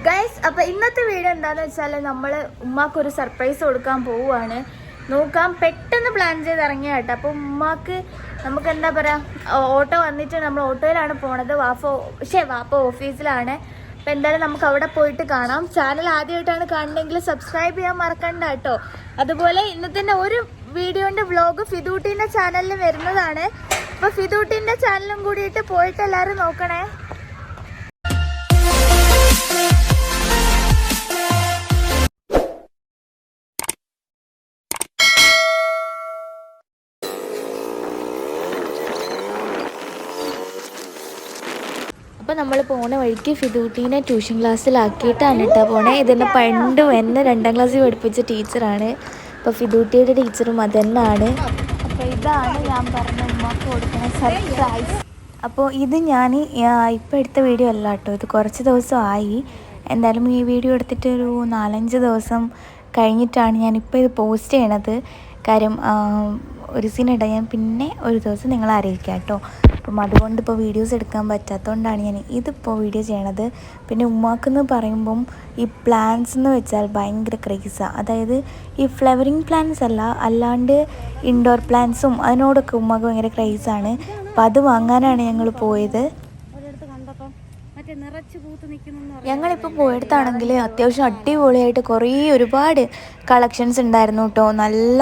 Guys, അപ്പോൾ ഇന്നത്തെ video എന്താണെന്ന് വെച്ചാൽ നമ്മൾ ഉമ്മാക്കൊരു സർപ്രൈസ് കൊടുക്കാൻ പോവുകയാണ്. നോക്കാം, പെട്ടെന്ന് പ്ലാൻ ചെയ്ത് ഇറങ്ങിയ കേട്ടോ. അപ്പോൾ ഉമ്മാക്ക് നമുക്ക് എന്താ പറയുക, ഓട്ടോ വന്നിട്ട് നമ്മൾ ഓട്ടോയിലാണ് പോണത്. വാപ്പ ഓഫീസിലാണ്. അപ്പോൾ എന്തായാലും നമുക്ക് അവിടെ പോയിട്ട് കാണാം. ചാനൽ ആദ്യമായിട്ടാണ് കാണണമെങ്കിൽ സബ്സ്ക്രൈബ് ചെയ്യാൻ മറക്കണ്ട കേട്ടോ. അതുപോലെ ഇന്നത്തെ ഒരു വീഡിയോൻ്റെ വ്ലോഗ് ഫിദൂട്ടീൻ്റെ ചാനലിൽ വരുന്നതാണ്. അപ്പോൾ ഫിദൂട്ടീൻ്റെ ചാനലും കൂടിയിട്ട് പോയിട്ട് എല്ലാവരും നോക്കണേ. അപ്പോൾ നമ്മൾ പോണ വഴിക്ക് ഫിദൂട്ടീനെ ട്യൂഷൻ ക്ലാസ്സിലാക്കിയിട്ടാണ് കേട്ടോ പോണേ. ഇതിൻ്റെ പണ്ടും എന്നെ 2ാം ക്ലാസ്സിൽ പഠിപ്പിച്ച ടീച്ചറാണ്. അപ്പോൾ ഫിദൂട്ടിയുടെ ടീച്ചറും അത് തന്നെയാണ്. അപ്പോൾ ഇതാണ് ഞാൻ പറഞ്ഞ ഉമ്മാക്ക് കൊടുക്കുന്ന സർപ്രൈസ്. അപ്പോൾ ഇത് ഞാൻ ഇപ്പോൾ എടുത്ത വീഡിയോ അല്ല കേട്ടോ, ഇത് കുറച്ച് ദിവസമായി. എന്തായാലും ഈ വീഡിയോ എടുത്തിട്ട് ഒരു 4-5 ദിവസം കഴിഞ്ഞിട്ടാണ് ഞാനിപ്പോൾ ഇത് പോസ്റ്റ് ചെയ്യണത്. കാര്യം ഒരു സീനിടാൻ ഞാൻ പിന്നെ ഒരു ദിവസം നിങ്ങളെ അറിയിക്കാം കേട്ടോ. അപ്പം അതുകൊണ്ട് ഇപ്പോൾ വീഡിയോസ് എടുക്കാൻ പറ്റാത്തതുകൊണ്ടാണ് ഞാൻ ഇതിപ്പോൾ വീഡിയോ ചെയ്യണത്. പിന്നെ ഉമ്മാക്കെന്ന് പറയുമ്പം ഈ പ്ലാന്റ്സ് എന്ന് വെച്ചാൽ ഭയങ്കര ക്രേസാണ്. അതായത് ഈ ഫ്ലവറിങ് പ്ലാന്റ്സ് അല്ലാണ്ട് ഇൻഡോർ പ്ലാന്റ്സും അതിനോടൊക്കെ ഉമ്മാക്ക് ഭയങ്കര ക്രേസാണ്. അപ്പം അത് വാങ്ങാനാണ് ഞങ്ങൾ പോയത്. ഞങ്ങളിപ്പോൾ പോയിടത്താണെങ്കിൽ അത്യാവശ്യം അടിപൊളിയായിട്ട് ഒരുപാട് കളക്ഷൻസ് ഉണ്ടായിരുന്നു കേട്ടോ. നല്ല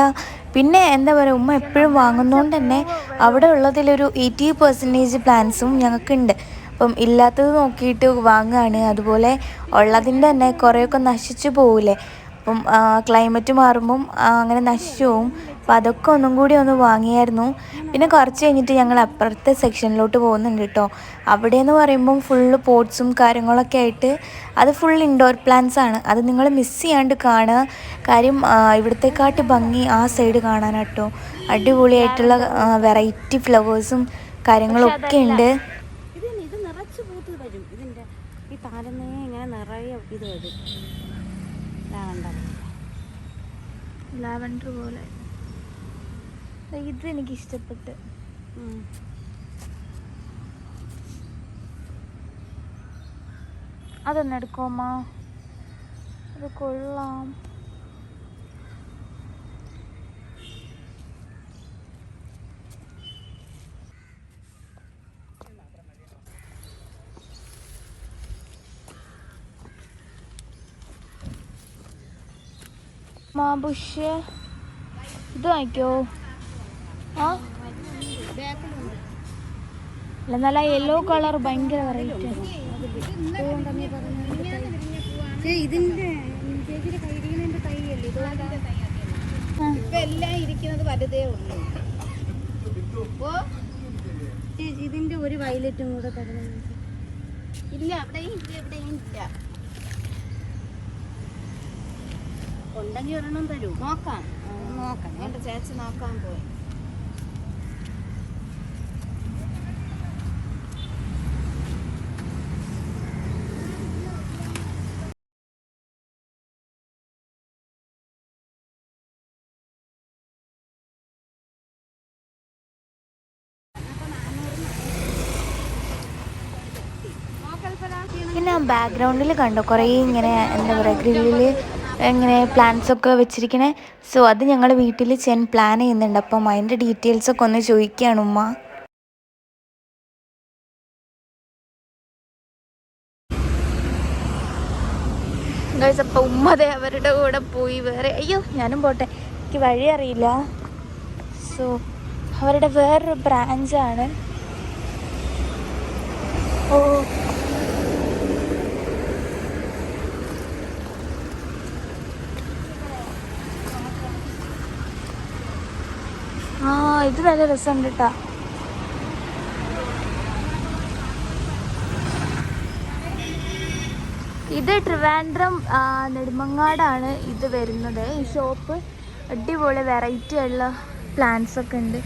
പിന്നെ എന്താ പറയുക, ഉമ്മ എപ്പോഴും വാങ്ങുന്നതുകൊണ്ട് തന്നെ അവിടെ ഉള്ളതിലൊരു 80% പ്ലാൻസും ഞങ്ങൾക്കുണ്ട്. അപ്പം ഇല്ലാത്തത് നോക്കിയിട്ട് വാങ്ങുകയാണ്. അതുപോലെ ഉള്ളതിൻ്റെ തന്നെ കുറേയൊക്കെ നശിച്ചു പോവില്ലേ, അപ്പം ക്ലൈമറ്റ് മാറുമ്പം അങ്ങനെ നശിച്ചു പോവും. അപ്പോൾ അതൊക്കെ ഒന്നും കൂടി ഒന്ന് വാങ്ങിയായിരുന്നു. പിന്നെ കുറച്ച് കഴിഞ്ഞിട്ട് ഞങ്ങൾ അപ്പുറത്തെ സെക്ഷനിലോട്ട് പോകുന്നുണ്ട് കേട്ടോ. അവിടെ എന്ന് പറയുമ്പം ഫുള്ള് പോട്ട്സും കാര്യങ്ങളൊക്കെ ആയിട്ട് അത് ഫുൾ ഇൻഡോർ പ്ലാന്റ്സ് ആണ്. അത് നിങ്ങൾ മിസ് ചെയ്യാണ്ട് കാണുക. കാര്യം ഇവിടത്തെക്കാട്ട് ഭംഗി ആ സൈഡ് കാണാനാണ് കേട്ടോ. അടിപൊളിയായിട്ടുള്ള വെറൈറ്റി ഫ്ലവേഴ്സും കാര്യങ്ങളൊക്കെ ഉണ്ട്. ഇത് നിറച്ച് പൂത്ത് വരും. ഇതിൻ്റെ ഈ താരന്നേ ഇങ്ങനെ നിറയെ ഇത് വരും. ലാവൻഡർ പോലെ ഇത് എനിക്ക് ഇഷ്ടപ്പെട്ട്. അതൊന്ന് എടുക്കുമോ? അത് കൊള്ളാം. മാബുഷ് ഇത് വാങ്ങിക്കോ. അല്ല, നല്ല യെല്ലോ കളർ ഭയങ്കര വെറൈറ്റി. ഇതിന്റെ ചേച്ചിയുടെ കയ്യിലിരിക്കുന്നതിന്റെ തൈയല്ലേ ഇപ്പൊ എല്ലാം ഇരിക്കുന്നത് വലുതേ ഉള്ളൂ. ചേച്ചി ഇതിന്റെ ഒരു വയലറ്റും കൂടെ തരണം. ഇല്ല, അവിടെയും ഇല്ല, എവിടെയും ഇല്ല. ഉണ്ടെങ്കിൽ ഒരെണ്ണം തരൂ. നോക്കാം എന്റെ ചേച്ചി നോക്കാൻ പോയി. പിന്നെ ബാക്ക്ഗ്രൗണ്ടിൽ കണ്ടോ കുറേ ഇങ്ങനെ എന്താ പറയുക, ഗ്രില്ലിൽ ഇങ്ങനെ പ്ലാന്റ്സൊക്കെ വെച്ചിരിക്കണേ. സോ അത് ഞങ്ങൾ വീട്ടിൽ ചെയ്യാൻ പ്ലാൻ ചെയ്യുന്നുണ്ട്. അപ്പം അതിൻ്റെ ഡീറ്റെയിൽസൊക്കെ ഒന്ന് ചോദിക്കുകയാണ് ഉമ്മ. അപ്പം ഉമ്മതെ അവരുടെ കൂടെ പോയി. അയ്യോ ഞാനും പോട്ടെ, എനിക്ക് വഴി അറിയില്ല. സോ അവരുടെ വേറൊരു ബ്രാഞ്ചാണ്. ഓ, ഇത് നല്ല രസമുണ്ട് കേട്ടോ. ഇത് ട്രിവാൻഡ്രം നെടുമങ്ങാടാണ് ഇത് വരുന്നത്. ഈ ഷോപ്പ് അടിപൊളി വെറൈറ്റി ഉള്ള പ്ലാന്റ്സ് ഒക്കെ ഉണ്ട്.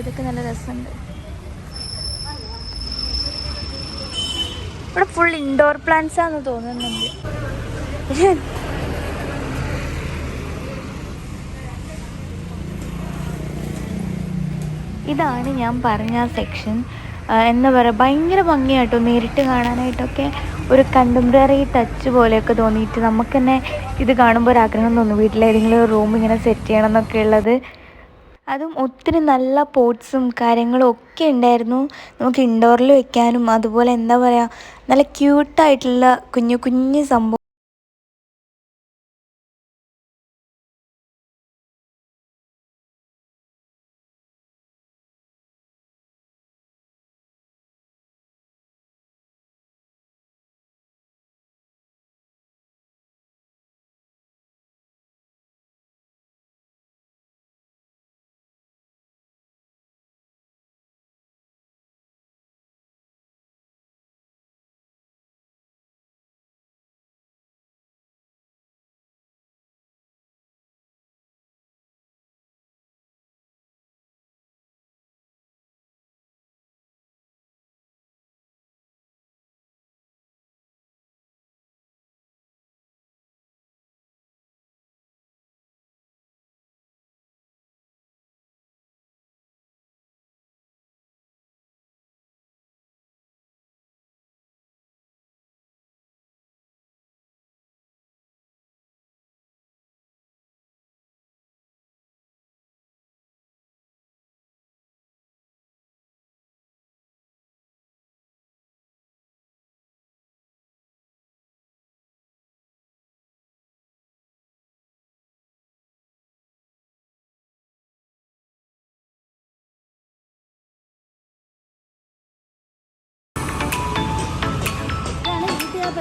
ഇതൊക്കെ നല്ല രസമുണ്ട്. ഇവിടെ ഫുൾ ഇൻഡോർ പ്ലാന്റ്സ് ആണെന്ന് തോന്നുന്നുണ്ട്. ഇതാണ് ഞാൻ പറഞ്ഞ സെക്ഷൻ. എന്താ പറയുക, ഭയങ്കര ഭംഗിയാട്ടോ നേരിട്ട് കാണാനായിട്ടൊക്കെ. ഒരു കണ്ടംപററി ടച്ച് പോലെയൊക്കെ തോന്നിയിട്ട് നമുക്ക് തന്നെ ഇത് കാണുമ്പോൾ ഒരു ആഗ്രഹം തോന്നും വീട്ടിലേതെങ്കിലും ഒരു റൂം ഇങ്ങനെ സെറ്റ് ചെയ്യണം എന്നൊക്കെ ഉള്ളത്. അതും ഒത്തിരി നല്ല പോട്ട്സും കാര്യങ്ങളും ഒക്കെ ഉണ്ടായിരുന്നു. നമുക്ക് ഇൻഡോറിൽ വെക്കാനും അതുപോലെ എന്താ പറയുക നല്ല ക്യൂട്ടായിട്ടുള്ള കുഞ്ഞു കുഞ്ഞു സംഭവം.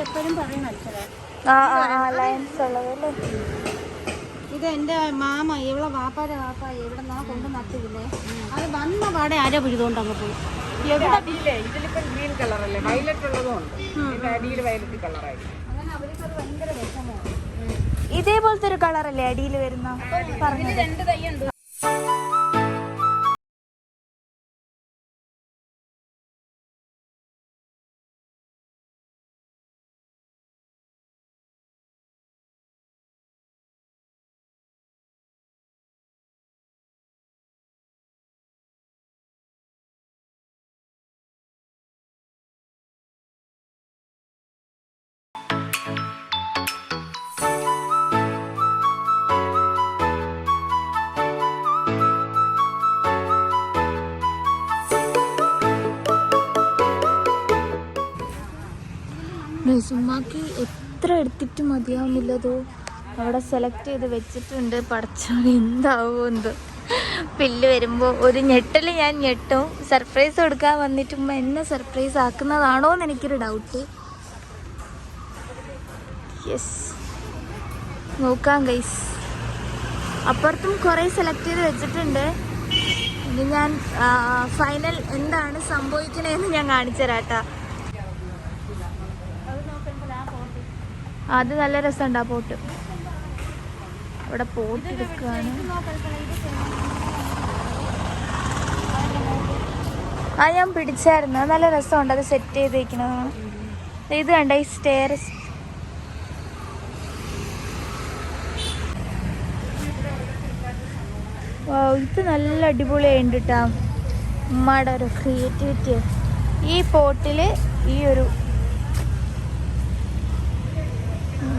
എപ്പോഴും പറയുന്ന അക്ഷരം ലൈൻസ് ഉള്ളതല്ലേ. ഇത് എൻ്റെ മാമ ഇവിടെ വാപ്പാരെ വാപ്പ എവിടെ നിന്നാ കൊണ്ട് നട്ടില്ലേ, അത് വന്ന പാടെ ആരോ പിഴുതുകൊണ്ട് അങ്ങ് പോയി. ഇതിലിപ്പം ഗ്രീൻ കളറല്ലേ, വയലറ്റ് ഉള്ളതുകൊണ്ട് അടിയിൽ വയലറ്റ് കളറായിരിക്കും. അങ്ങനെ അവർക്കത് ഭയങ്കര വിഷമമാണ്. ഇതേപോലത്തെ ഒരു കളറല്ലേ അടിയിൽ വരുന്ന പറഞ്ഞത്. 2 തൈയുണ്ട്. സുമ്മാക്ക് എത്ര എടുത്തിട്ട് മതിയാവുന്നില്ലതോ. അവിടെ സെലക്ട് ചെയ്ത് വെച്ചിട്ടുണ്ട്. പടച്ചോൻ എന്താവോ എന്തോ. പില്ല് വരുമ്പോൾ ഒരു ഞെട്ടൽ ഞാൻ ഞെട്ടും. സർപ്രൈസ് കൊടുക്കാൻ വന്നിട്ട് എന്നെ സർപ്രൈസ് ആക്കുന്നതാണോ എന്ന് എനിക്കൊരു ഡൗട്ട്. യെസ്, നോക്കാം ഗൈസ്. അപ്പുറത്തും കുറേ സെലക്ട് ചെയ്ത് വെച്ചിട്ടുണ്ട്. ഇനി ഞാൻ ഫൈനൽ എന്താണ് സംഭവിക്കണേന്ന് ഞാൻ കാണിച്ചു തരാട്ടാ. അത് നല്ല രസമുണ്ട് ആ പോട്ട്. അവിടെ പോട്ട് എടുക്കുകയാണ്. ആ ഞാൻ പിടിച്ചായിരുന്നു. അത് നല്ല രസമുണ്ട്. അത് സെറ്റ് ചെയ്തേക്കണതാണ്. ഇത് കണ്ട ഈ സ്റ്റെയർസ്. ഇത് നല്ല അടിപൊളിയായിട്ടുണ്ട് കേട്ടോ. ഉമ്മയുടെ ഒരു ക്രിയേറ്റിവിറ്റി. ഈ പോട്ടിൽ ഈ ഒരു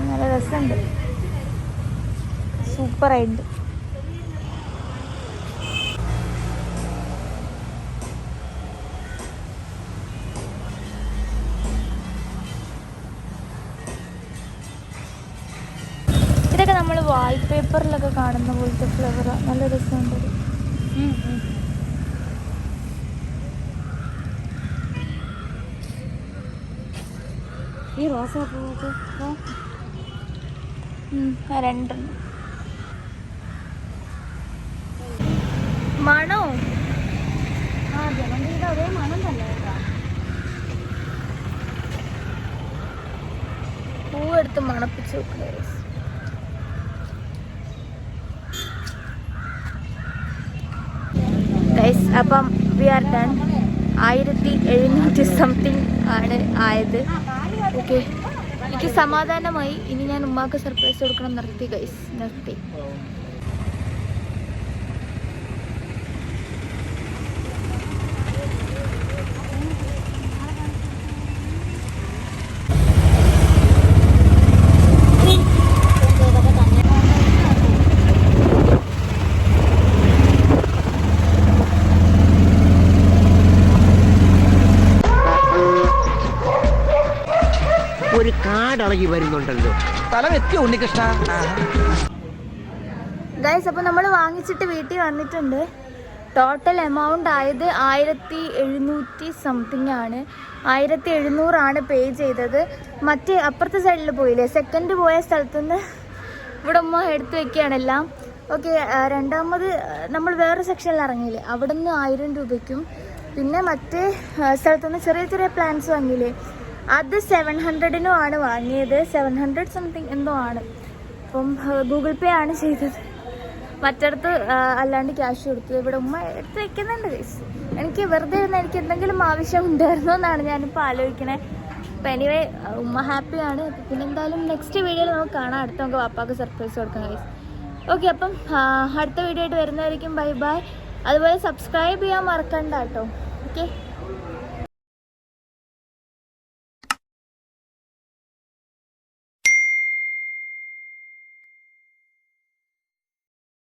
നല്ല രസമുണ്ട്. സൂപ്പറായിട്ടുണ്ട്. ഇതൊക്കെ നമ്മൾ വാൾപേപ്പറിലൊക്കെ കാണുന്ന പോലത്തെ ഫ്ലവർ. നല്ല രസമുണ്ട്. ഈ റോസാപ്പൂവൊക്കെ 2 മണോ? ആ ജമന്തിയുടെ ഒരേ മണം തന്നെ കേട്ടോ. പൂവെടുത്ത് മണപ്പിച്ച് വെക്കുന്നത്. അപ്പം വി ആർ ഡൺ. 1700 സംതിങ് ആണ് ആയത്. ഓക്കെ, എനിക്ക് സമാധാനമായി. ഇനി ഞാൻ ഉമ്മാക്ക് സർപ്രൈസ് കൊടുക്കണം. നിർത്തി ഗൈസ്, നിർത്തി. കാടളകി വരുന്നുണ്ടല്ലോ. സ്ഥലം എത്തിയോ ഉണ്ണികൃഷ്ണ? ഗൈസ്, അപ്പോൾ നമ്മൾ വാങ്ങിച്ചിട്ട് വീട്ടിൽ വന്നിട്ടുണ്ട്. ടോട്ടൽ എമൗണ്ട് ആയത് 1700 സംതിങ് ആണ്. 1700 പേ ചെയ്തത്. മറ്റേ അപ്പുറത്തെ സൈഡിൽ പോയില്ലേ, സെക്കൻഡ് പോയ സ്ഥലത്തുനിന്ന് ഇവിടെ ഉമ്മ എടുത്ത് വെക്കുകയാണ് എല്ലാം. ഓക്കെ, രണ്ടാമത് നമ്മൾ വേറെ സെക്ഷനിൽ ഇറങ്ങിയില്ലേ, അവിടെ നിന്ന് 1000 രൂപയ്ക്കും പിന്നെ മറ്റേ സ്ഥലത്തുനിന്ന് ചെറിയ ചെറിയ പ്ലാൻസ് വാങ്ങിയില്ലേ, അത് 700 ആണ് വാങ്ങിയത്. 700 സംതിങ് എന്തോ ആണ്. അപ്പം ഗൂഗിൾ പേ ആണ് ചെയ്തത്. മറ്റിടത്ത് അല്ലാണ്ട് ക്യാഷ് കൊടുത്തു. ഇവിടെ ഉമ്മ എടുത്ത് വെക്കുന്നുണ്ട് ഗൈസ്. എനിക്ക് വെറുതെ ഇരുന്ന് എനിക്ക് എന്തെങ്കിലും ആവശ്യം ഉണ്ടായിരുന്നോ എന്നാണ് ഞാനിപ്പോൾ ആലോചിക്കണേ. അപ്പം എനിവേ ഉമ്മ ഹാപ്പിയാണ്. പിന്നെ എന്തായാലും നെക്സ്റ്റ് വീഡിയോയിൽ നമുക്ക് കാണാം. അടുത്ത നമുക്ക് വാപ്പാക്ക് സർപ്രൈസ് കൊടുക്കാം ഗൈസ്. ഓക്കെ, അപ്പം അടുത്ത വീഡിയോ ആയിട്ട് വരുന്നതായിരിക്കും. Bye bye. അതുപോലെ സബ്സ്ക്രൈബ് ചെയ്യാൻ മറക്കണ്ട കേട്ടോ. ഓക്കെ.